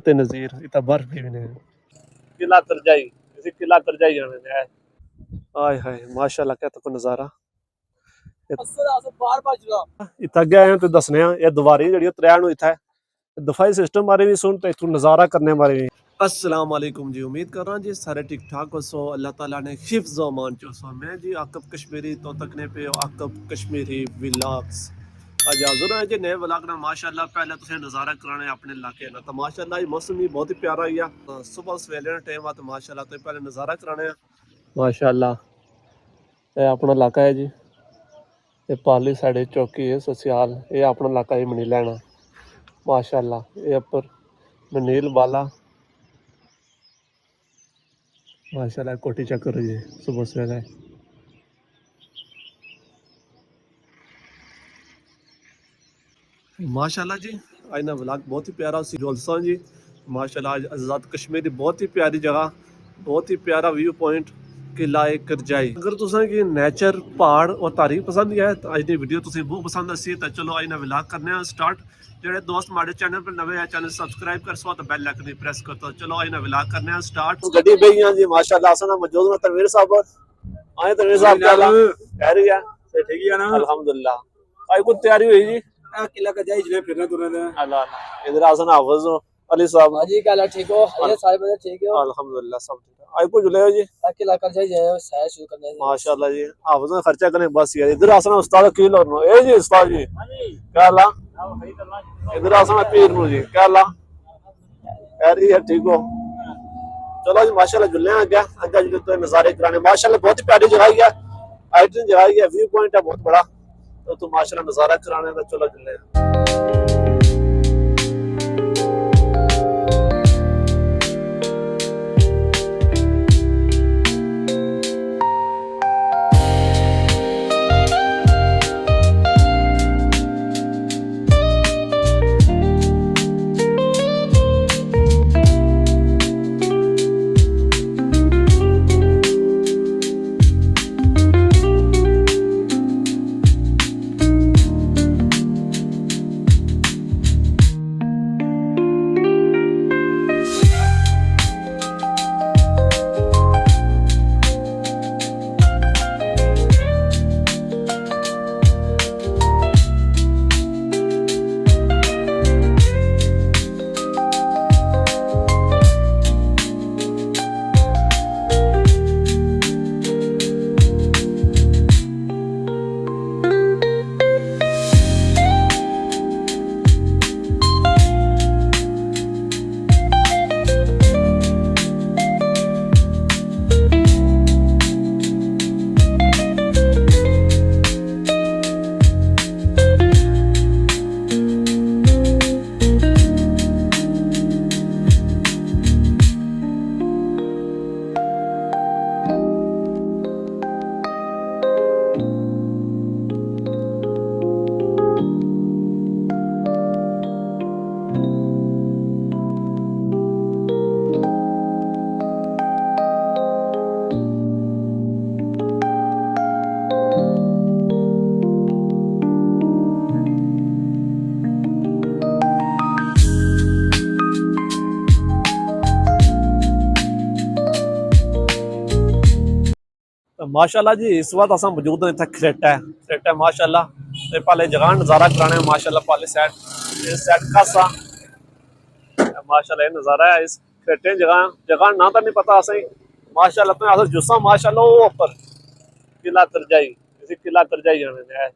ते नज़ीर इतना बर्फ भी ने किला करजाई इसी किला करजाई जाने ने आय हाय माशाल्लाह क्या तो नज़ारा इतना गया है तो दसने ये दवारी जड़ी त्रैन इतना दफाई सिस्टम बारे भी सुन तो इतों नज़ारा करने बारे भी। अस्सलाम वालेकुम जी, उम्मीद कर रहा हूँ जी सारे ठीक ठाक हो सो अल्लाह ताला ने हिफ्ज़ व अमान चो सो मैं जी आकब कश्मीरी तो तकने पे आकब कश्मीरी व्लॉग्स आज हाज़िर है जी नए व्लॉग ना माशाल्लाह पहले तुझे नज़ारा कराने अपने इलाके ना तो माशाल्लाह मौसम भी बहुत ही प्यारा ही है सुबह सवेले टाइम आ तो माशाल्लाह तो पहले नज़ारा कराने माशाल्लाह ये अपना इलाका है जी ये पाली साढ़े चौकी है ससियाल ये अपना इलाका ही मनी लैना माशाल्लाह ये उपर मनील बाला माशाल्लाह कोठी चेक करो जी सुबह सवेरे माशाल्लाह जी आज ना व्लॉग बहुत ही प्यारा सी जोलसा जी माशाल्लाह आज आज़ाद कश्मीर की बहुत ही प्यारी जगह बहुत ही प्यारा व्यू पॉइंट किला करजाई अगर तुसें कि नेचर पहाड़ और तारीफ पसंद है तो अज की वीडियो तुसें बहुत पसंद आसी तो चलो अज ना व्लॉग करने स्टार्ट जेडे दोस्त हमारे चैनल पर नवे हैं चैनल सब्सक्राइब कर सो तो बेल आइकन प्रेस कर दो चलो अज ना व्लॉग करने स्टार्ट गड्डी पे ही जी माशाल्लाह असा मौजूद में तनवीर साहब आए तनवीर साहब क्या कह रही है ठीक है ना अल्हम्दुलिल्लाह आज कुछ तैयारी हुई जी किला का जाई जने फिरना तुरने दे अल्लाह इधर आसन हाफिज अली साहब हाजी काला ठीक हो ये सारे बंदे ठीक हो अल्हम्दुलिल्लाह सब ठीक है आज को जुले हो जी किला का जाई जाए सैर शुरू करने माशाल्लाह जी हाफिज ने खर्चा करने बस यार इधर आसन उस्ताद की लो ए जी उस्ताद जी क्या ला इधर आसन पीर नु जी क्या ला यार ये ठीक हो चलो जी माशाल्लाह जुले आ गया आगे जुले तो नजारे कराने माशाल्लाह बहुत ही प्यारी जगह है आइटन जगह है व्यू पॉइंट है बहुत बड़ा तो माशाल्लाह नजारा कराने का चलो जुले माशाल्लाह जी इस वक्त असा मौजूद हैं इतना खरेटा माशाल्लाह ते पाले जगह नज़ारा कराने माशाल्लाह पाले साइड इस साइड कासा माशाल्लाह ये नज़ारा है इस खरेटे जगह ना तो नहीं पता असें माशाल्लाह तो अस जुस्सा माशाल्लाह वो ऊपर किला करजाई इसी किला करजाई जाने ने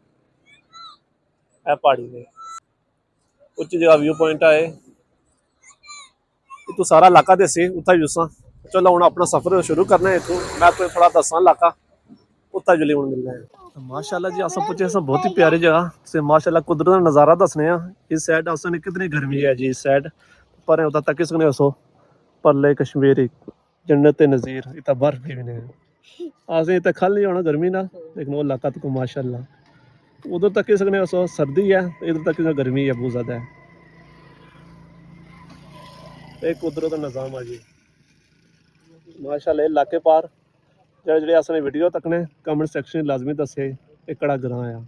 है पहाड़ी ने उच्च जगह व्यू पॉइंट है तू सारा इलाका दसी उत्था जुस्सा चलो हूँ अपना सफर शुरू करना है इतों मैं तो थोड़ा दसा इलाका उत्ता जुली हूँ मिलना है माशाल्लाह जी अस पुछे बहुत ही प्यारी जगह से माशाल्लाह कुदरत का नज़ारा दसने इस साइड असन कितनी गर्मी है जी इस साइड पर उदा तक सकने सो परले कश्मीरी जन्नत नज़ीर इतना बर्फ भी ने असें इतना खल नहीं होना गर्मी ना लेकिन वो इलाका तक माशाल्लाह उधर तक सकने सो सर्दी है इधर तक गर्मी है बहुत ज़्यादा है एक कुदरत का निज़ाम है जी माशाल्लाह इलाके पार जेह्ड़े असें वीडियो तकने कमेंट सेक्शन लाजमी दस्से एकड़ा ग्रां आ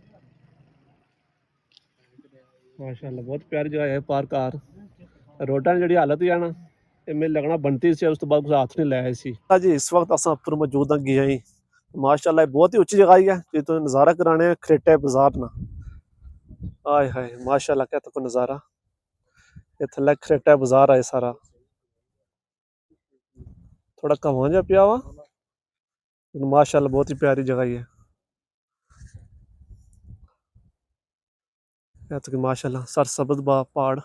माशाल्लाह बहुत प्यारी जगह है पार्क आर रोडां दी जेह्ड़ी हालत है ना, ये मेरे लगना बनती सी, उस तो बाद कुछ हाथ नहीं लाया सी। जी इस वक्त असां उप्पर मौजूद हाँ गया ही माशाल्लाह, बहुत ही उच्ची जगह ही है जी, तो नज़ारा कराने खरेटे बाजार ना। आय हाय माशाल्लाह, क्या तो नज़ारा, ये थल्ले खरेटा बाजार है सारा, थोड़ा घुमा जा पिया वा, माशाल्लाह बहुत ही प्यारी जगह ही है। ये तो माशाल्लाह सरसब्ज पहाड़,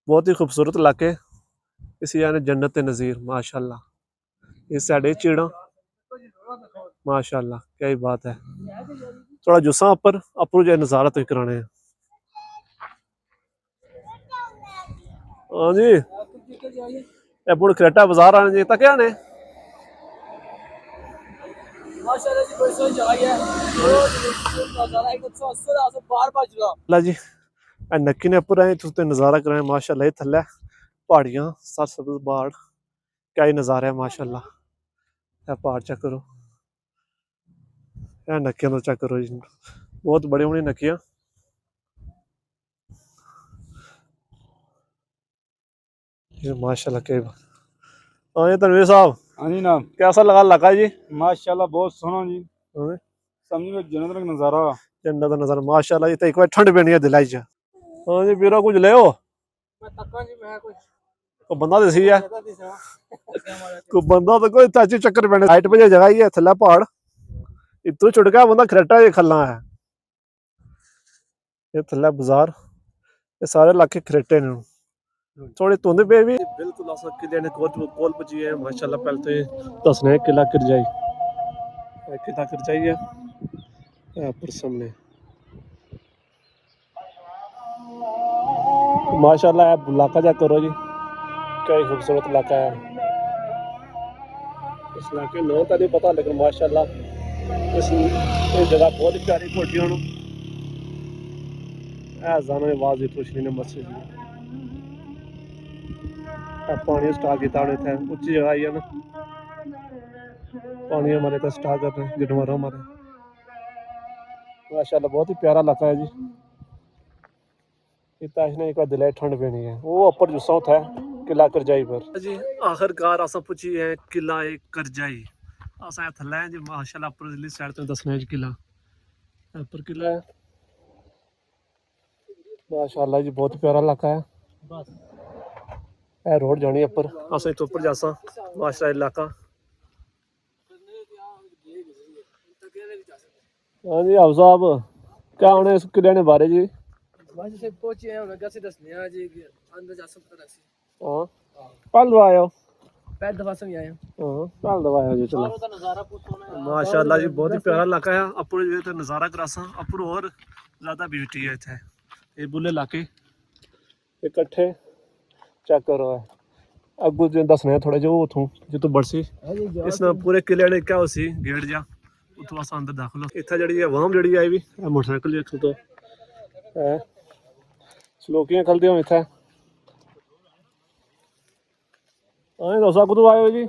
बहुत ही खूबसूरत इलाके, इसी यानी जन्नत नज़ीर माशाल्लाह। इस साइड चीड़ा माशाल्लाह, क्या ही बात है। थोड़ा जुस्सा अपर जो नज़ारा तो कराने हैं। हाँ जी, ये बुढ़ खरेटा बाजार आने जी, तक आने माशाल्लाह जी बड़ी सोहनी जगह है। नजारा एक 180 बार जुड़ा। ला जी, नक्की ने उपर आए तो नज़ारा कराए माशाल्लाह। ये थल्ले पहाड़ियाँ सरसब्ज पहाड़, क्या ही नज़ारा है माशाल्लाह। ये पहाड़ चेक करो, ये नक्कियां तो चेक करो जी, बहुत बड़ी बड़ी नक्कियां। ये माशाल्लाह के। हाँ जी तनवीर साहब, हाँ जी नाम कैसा लगा इलाका जी? माशाल्लाह बहुत सोहना जी, हाँ, समझो जन्नत का नज़ारा। जन्नत का नज़ारा माशाल्लाह, ये तो एक बार ठंड पैनी है दिलाई च। हाँ जी बीरो कुछ ले मैं तक्का जी मैं कुछ को बंदा दसी है, ज्यादा दिसा को बंदा तो कोई चाची चक्कर पैने हाइट पे जगह ही है, थल्ले पहाड़ इतू छुड़का बंदा खरेटा ये खलना है। ये थल्ले बाजार, ये सारे इलाके खरेटे ने, थोड़ी धुंध पे भी बिल्कुल अस किले ने कोल पुजी है माशाल्लाह। पहले तो ये दसने किला करजाई, किला करजाई है पर सामने माशाल्लाह। आप इलाका जा करो जी, क्या ही खूबसूरत इलाका है। इस इलाके नो तो नहीं पता, लेकिन माशाल्लाह इस जगह बहुत ही प्यारी कोठियां जाना आवाज खुशी ने मस्जिद पानी स्टाक किया इतने उच्ची जगह आई है ना, पानी हमारे इतना स्टाक करते हैं जानवर हमारे माशाल्लाह। बहुत ही प्यारा इलाका है जी। इतना इसने एक बार दिलाई ठंड पैनी है, वो ऊपर जुस्सा होता है किला करजाई पर जी। आखिरकार अस पुजी है किला करजाई, अस थल्ले हैं जी माशाल्लाह। उपर साइड तो दसना जी किला, ऊपर किला है माशाल्लाह जी, बहुत प्यारा इलाका है। ए रोड जानी उपर, अस इतों उपर जासा माशाल्लाह इलाका। हाँ जी हाउ साहब, क्या होने इस किले ने बारे जी? बस से पहुंचे हैं कैसे दसने हैं जी अंदर जा सकता है। हाँ पहल दफा आयो, पहली दफा से आए हैं। हाँ पहल दफा आयो जी। चलो का नजारा पूछो ना माशाल्लाह जी, बहुत ही प्यारा इलाका है। अपर जो है नज़ारा करासा, अपर और ज़्यादा ब्यूटी है इतने। ये बुले इलाके इकट्ठे चेक करो है। अगू जो दसने थोड़े जो उतों जितों बरसी इसने पूरे किले ने क्या उसी गेट जा उतों अस अंदर दाखिल हो। इतना जी आवाम जी आई भी मोटरसाइकिल इतों तो है सलोकियां खलदे हो इतने। हाँ दसा कुतों आए हो जी?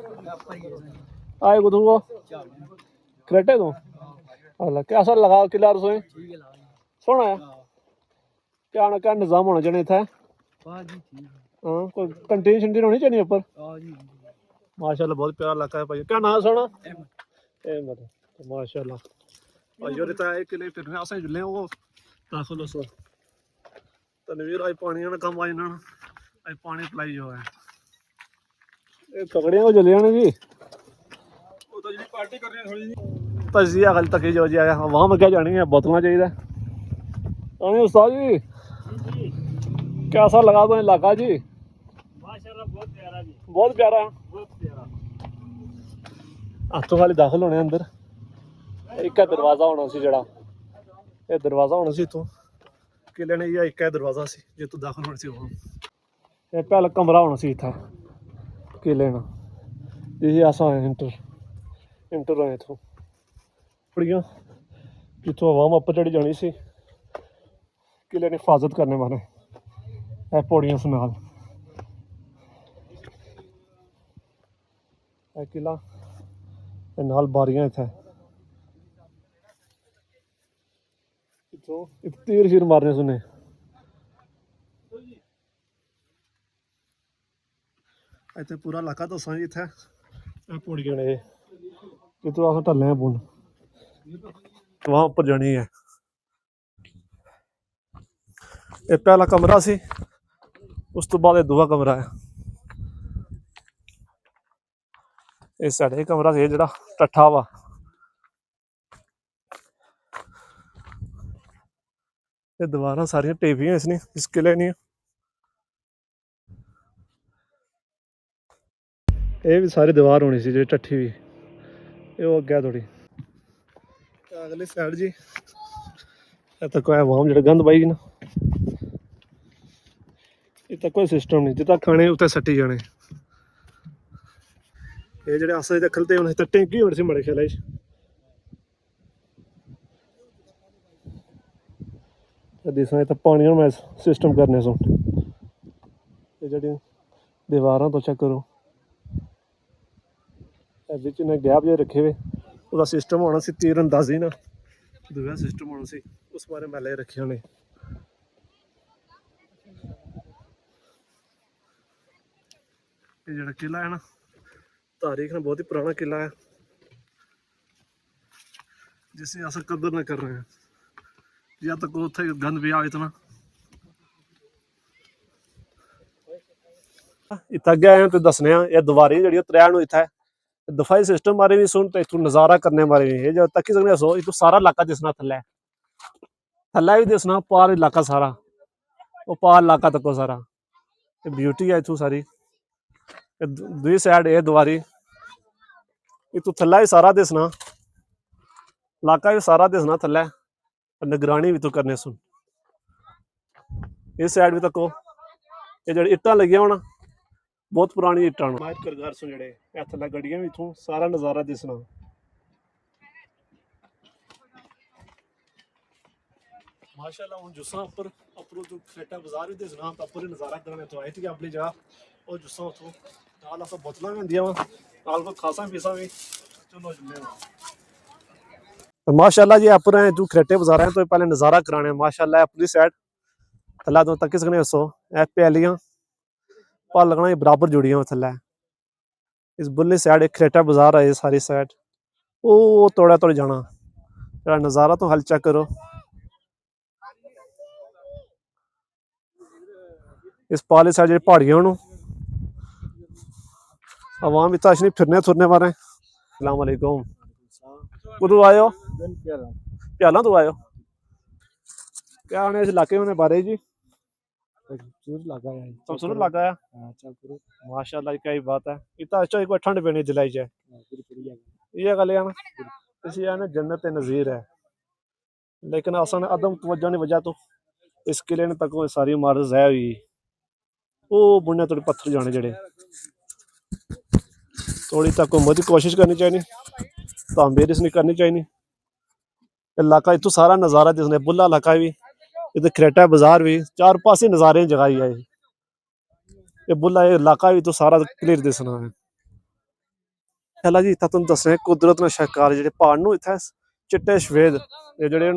आए कुतों हो? खरेटे तो अल्लाह, कैसा लगा किला रसोई? सोना है, क्या आना क्या निज़ाम होना चाहिए इतने? हाँ कोई कंटीन शंटीन होनी चाहिए ऊपर। माशाल्लाह बहुत प्यारा इलाका है भाई। क्या नाम है सोना? अहमद, माशाल्लाह भाई। और इतना एक किले फिरने असें जुले वो दाखिल हो सो तनवीर आज पानी ना कम आज ना आज पानी पिलाई जो है ये पकड़ियां को जलिया ने जी। वो तो जी पार्टी कर रहे हैं थोड़ी जी। तजिया गल तक जो जी आया वहां में क्या जानी है बोतल चाहिए। अरे उस्ताद जी कैसा लगा तो इलाका जी? माशाल्लाह बहुत प्यारा जी, बहुत प्यारा है। बहुत प्यारा। हाथों खाली दाखिल होने अंदर एक दरवाजा होना सी जड़ा, ये दरवाजा होना सी इतों किले ने या एक दरवाजा सी जितों दाखिल होना सी वहां। ये पहला कमरा होना सी इतना किले ना, यही अस इंटर इंटर होए इथों पड़ियां जितों आवाम उपर चढ़ी जानी सी किले ने हिफाजत करने वाले है पौड़ियां सनाल किला नाल बारियां इत्थे इथों तीर शीर मारने सुने ਇੱਥੇ ਪੂਰਾ ਇਲਾਕਾ ਦੱਸਾਂ ਜੀ। ਇੱਥੇ ਇਹ ਪੌੜੀਆਂ ਨੇ ਕਿਤੋਂ ਆਹ ਢੱਲੇ ਆ ਪੁਲ ਵਹਾਂ ਉੱਪਰ ਜਾਣੀ ਹੈ। ਇਹ ਪਹਿਲਾ ਕਮਰਾ ਸੀ, ਉਸ ਤੋਂ ਬਾਅਦ ਇਹ ਦੂਆ ਕਮਰਾ ਹੈ। ਇਹ ਸਾਡੇ ਕਮਰਾ ਸੀ ਜਿਹੜਾ ਟੱਠਾ ਵਾ। ਇਹ ਦੀਵਾਰਾਂ ਸਾਰੀਆਂ ਟੇਪੀਆਂ ਇਸ ਨੇ, ਇਸ ਕਿਲੇ ਨਹੀਂ। ਇਹ ਵੀ ਸਾਰੀ ਦੀਵਾਰ ਹੋਣੀ ਸੀ ਜਿਹੜੀ ਟੱਠੀ ਵੀ, ਇਹ ਉਹ ਅੱਗੇ ਥੋੜੀ ਅਗਲੀ ਸਾਈਡ ਜੀ। ਇਹ ਤਾਂ ਕੋਈ ਆਵਾਮ ਜਿਹੜੇ ਗੰਦ ਪਾਈ ਨਾ, ਇਹ ਤਾਂ ਕੋਈ ਸਿਸਟਮ ਨਹੀਂ, ਜਿੱਦਾਂ ਖਾਣੇ ਉੱਤੇ ਸੱਟੀ ਜਾਣੇ। ਇਹ ਜਿਹੜੇ ਆਸੇ ਦੇ ਖਲਤੇ ਹੁਣ ਤਾਂ ਟੈਂਕੀ ਹੋਣੀ ਸੀ ਮੜੇ ਖੇਲਾ ਚ। ਦਿਸਾਂ ਤਾਂ ਪਾਣੀਆਂ ਮੈਂ ਸਿਸਟਮ ਕਰਨੇ ਸੋ। ਇਹ ਜਿਹੜੀ ਦੀਵਾਰਾਂ ਤੋਂ ਚੈੱਕ ਕਰੋ, ਵਿੱਚ ਨੇ ਗੈਪ ਜੇ ਰੱਖੇ ਵੇ, ਉਹਦਾ ਸਿਸਟਮ ਹੋਣਾ ਸੀ ਤੀਰ ਅੰਦਾਜ਼ੀ ਨਾ, ਦੂਜਾ ਸਿਸਟਮ ਹੋਣਾ ਸੀ, ਉਸ ਬਾਰੇ ਮੈਲੇ ਰੱਖੇ ਹੋਣੇ। ਇਹ ਜਿਹੜਾ ਕਿਲਾ ਹੈ ਨਾ, ਤਾਰੀਖ ਨਾਲ बहुत ही पुराना किला है जिसकी अस कदर न कर रहे हैं। या तक उत्थे गंद पिया इतना। इतना अगे आए तो दसने ये दीवारी जी त्रै इतना दफाई सिस्टम बारे भी सुन, तो इतों नज़ारा करने बारे भी जो तकी सकने सो। इतों सारा इलाका दिसना, थल्ले थल्ले भी दिसना, पार इलाका सारा, वो पार इलाका तको सारा ब्यूटी है इतों सारी। दूसरी साइड ये दीवारी, इतों थल्ला भी सारा दिसना, इलाका भी सारा दिसना थल्ले, निगरानी भी तो करने सुन। इस साइड भी तको ये जो इट्टां लगियां होना, बहुत पुरानी इट्टां माहिर करगार सुन जेड़े ये थल्ले गड्डियां भी इतों सारा नज़ारा दिसना। माशाल्लाह हुण जुस्सा उपर अपरों तो खेटा बाजार भी दिसना, उपर नज़ारा करने तो आई थी अपनी जगह। और जुस्सा उतों नाल अस बोतलां भी होंदियां वा, नाल कोई खासा पीसा भी चलो जुल्ले। तो माशाल्लाह जी अपर हैं जो खेटे बाजार हैं तो पहले नज़ारा कराने। माशाल्लाह अपनी साइड थल्ला तो तक सकने सो ए पैलियां पा लगना बराबर जुड़ियां थल्ला। इस बुल्ली साइड एक खेटा बाजार है, सारी साइड वो तोड़ा तोड़ जाना। जरा नज़ारा तो हल चेक करो। इस पाली साइड जी पहाड़ियां नू आवाम इतना नहीं फिरने थुरने मारे। अस्सलाम वालेकुम, कदों आए हो? प्याला तो आए हो? क्या आने इस इलाके में बारे जी? खूबसूरत इलाका है माशाल्लाह, क्या ही बात है। इतना अच्छा कोई ठंड पैनी जुलाई च, ये गल है ना, इसी है ना जन्नत नज़ीर है। लेकिन असन अदम तवज्जो की वजह तो इस किले ने तक सारी इमारत ज़ाया हुई। वो बुने थोड़े पत्थर जाने जड़े थोड़ी तक मती कोशिश करनी चाहिए, तामीर इसने करनी चाहिए। इलाका इतों सारा नज़ारा जिसने बुला इलाका भी, इधर खरेटा बाजार भी, चार पासे नज़ारे जगह ही है। ये बुला ये इलाका भी तो सारा क्लियर दिसना है। पहला जी इतना तुम दस रहे कुदरत ने शिकार जो पहाड़ नू इतना चिट्टे सफेद ये जड़े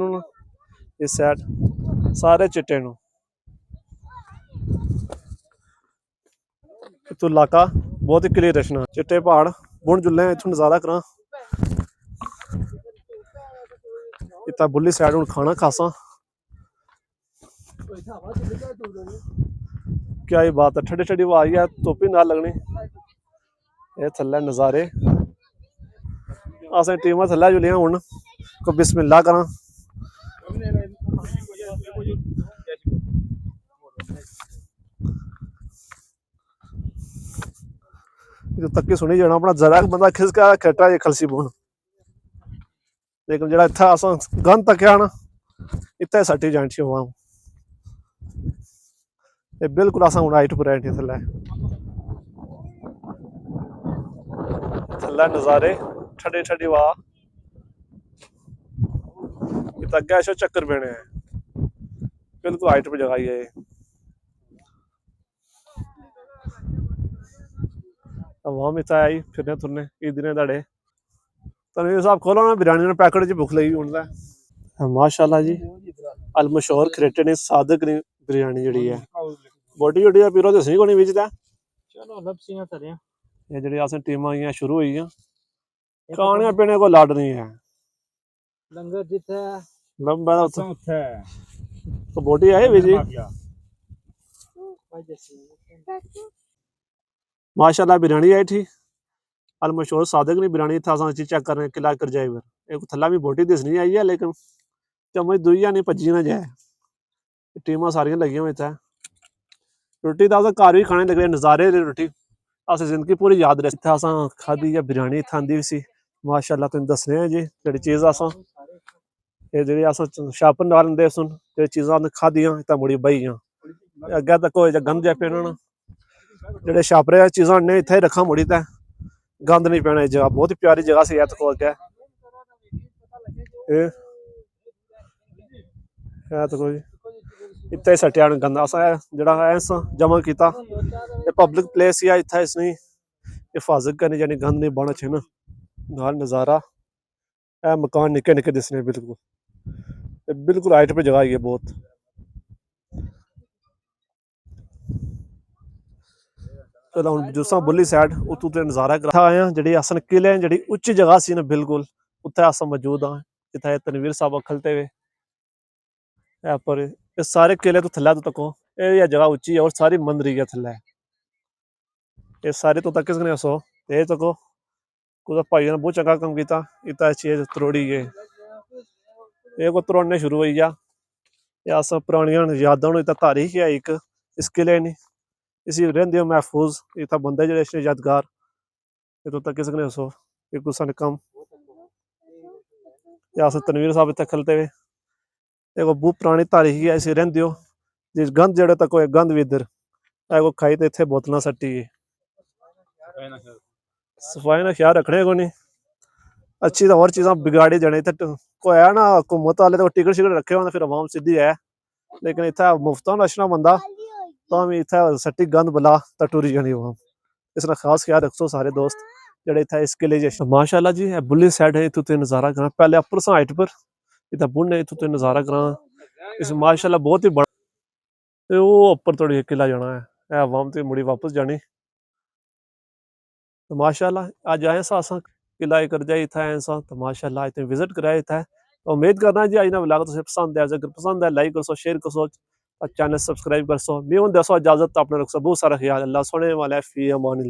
इस साइड सारे चिट्टे नू इतों इलाका बहुत ही क्लियर रचना। चिट्टे पहाड़ बुण जुल्ले इतों नज़ारा करा। इतना बुल्ली साइड हूँ खाना खासा, क्या ही बात है। ठंडी ठंडी हवा आई है, धुप्प ही ना लगनी। ये थल्ले नज़ारे असें टीमां थल्ले जुलियां हुण को बिस्मिल्लाह करा। तक्की सुनी जाना अपना जरा बंदा खिसका खेटा जे खलसी बुन। लेकिन जेड़ा इत्था अस गंद तक्या ना इत्थे सट्टी जानी हवा ये बिल्कुल अस हुण हाइट पर बैठे थल्ले थल्ले नज़ारे ठंडी ठंडी हवा। इतना अग्गे ऐसे चक्कर पेने हैं बिल्कुल हाइट पर जगह है। आवाम इतना आई फिरने तुरने ई दिन दाड़े तनवीर साहब खोलो ना बिरयानी ने पैकेट च भुख लगी हूँ। माशाल्लाह जी अल मशहूर खरेटे ने सादक ने बिरयानी जी है। बोटी जोटी का पीरो तो सही को नहीं बेचता चलो लपसी ना करें ਇਹ ਜਿਹੜੀ ਅਸਾਂ ਟੀਮਾਂ ਆਈਆਂ ਸ਼ੁਰੂ ਹੋਈਆਂ ਖਾਣੇ ਪੀਣੇ ਕੋ ਲੜ ਨਹੀਂ ਹੈ लंगर जिथे ਲੰਬਾ ਦਾ ਅਸਾਂ ਉੱਥੇ ਕਬੋਡੀ ਆਏ ਵੀ ਜੀ ਮਾਫੀਆ भाई जैसे माशाल्लाह बिरयानी आई थी अल मशहूर सादिक ने बिरयानी था असां चेक कर रहे हैं किला कर जाए एक थल्ला भी बोटी दिसनी आई है लेकिन चम्मच दुई नहीं भज्जी ना जाए टीमां सारियां लगियां हुई इत्थै रोटी दा घर भी खाने लगे नज़ारे दी रोटी असें जिंदगी पूरी याद रही इत्थै असां खाधी है बिरयानी इत्थै आंदी सी माशाल्लाह तुसें दस्सने आं जी जेह्ड़ी चीज़ असां एह् जेह्ड़ी अस शापर नाल लैंदे सुन जेह्ड़ी चीज़ां खादियां इत्थै मुड़ी बहियां अग्गें तक होए गंद जाए पेना ना जेह्ड़े छापरे चीज़ां ने इत्थै ही रक्खां मुड़ी ते गंद नहीं पैना इस जगह बहुत ही प्यारी जगह सी तक अग्गै तको जी इत्थै सट्टेआ गंद असें जेह्ड़ा ऐस जमा कीता एह् पब्लिक प्लेस ही इत्थै इसनी हिफाजत करनी यानी गंद नहीं बाना चाहिए नाल नज़ारा ए मकान निक्के निक्के दिसने बिल्कुल हाइट पे जगह आई है बहुत चलो हुण जुस्सा बुल्ली साइड उत्थों ते नज़ारा करा आए हैं जेह्ड़ी असन किले जेह्ड़ी उच्ची जगह सी ना बिल्कुल उत्थै अस मौजूद हाँ जित्थै तनवीर साहब खलते हुए पर ये सारे किले तो थल्लै तो तको ये जगह उच्ची है और सारी मंदरी है थल्लै ये सारे तो तक किसने सो ये तको कुछ भाई ने बहुत चंगा कम किया इतना चीज त्रोड़ी गए ये को त्रोड़ने शुरू हो गया ये अस पुरानियां यादां इतना तारीख है एक इस किले ने इसी रहंदे महफूज इतना बंदे जेह्ड़े इसने यादगार तो तक किस कने सो ये कुसा ने कम या अस तनवीर साहब इत्थे खलते हुए देखो बहुत पुरानी तारीख है इसी रहंदे हो जिस गंद जेह्ड़े तक होए गंद भी इधर को खाई ते इत्थे बोतलां सट्टी सफाई ना ख्याल रखने को नहीं अच्छी तो और चीज़ां बिगाड़ी देने इत्थे कोई है ना हुकूमत वाले तो टिकट शिकट रखे होंदे फिर अवाम सीधी है लेकिन इत्थे मुफ्त नशना बंदा तो भी इत्थै सट्टी गंद बला तो टुरी जानी अवाम इसका खास ख्याल रखो सारे दोस्त जेह्ड़े इत्थै इस किले च माशाल्लाह जी बुल्ली साइड है इत्थूं ते नज़ारा करां पहले अपर सा हाइट पर इत्थै बुढ़ने इत्थूं ते नज़ारा करां इस माशाल्लाह बहुत ही बड़ा ते ओह् उप्पर तोड़ी किला जाना है अवाम ते मुड़ी वापस जानी तो माशाल्लाह अज आए सा असां किला कर जाए इत्थै आए सा तो माशाल्लाह इत्थै विजिट कराया इत्थै उम्मीद करना जी अज ना व्लॉग तुसें पसंद आया अगर पसंद आया लाइक करसो शेयर करसो चैनल सब्सक्राइब करसो मैं हूं दसो इजाजत अपने रखसो बहुत सारा ख्याल अल्लाह सोने वाला फी अमान।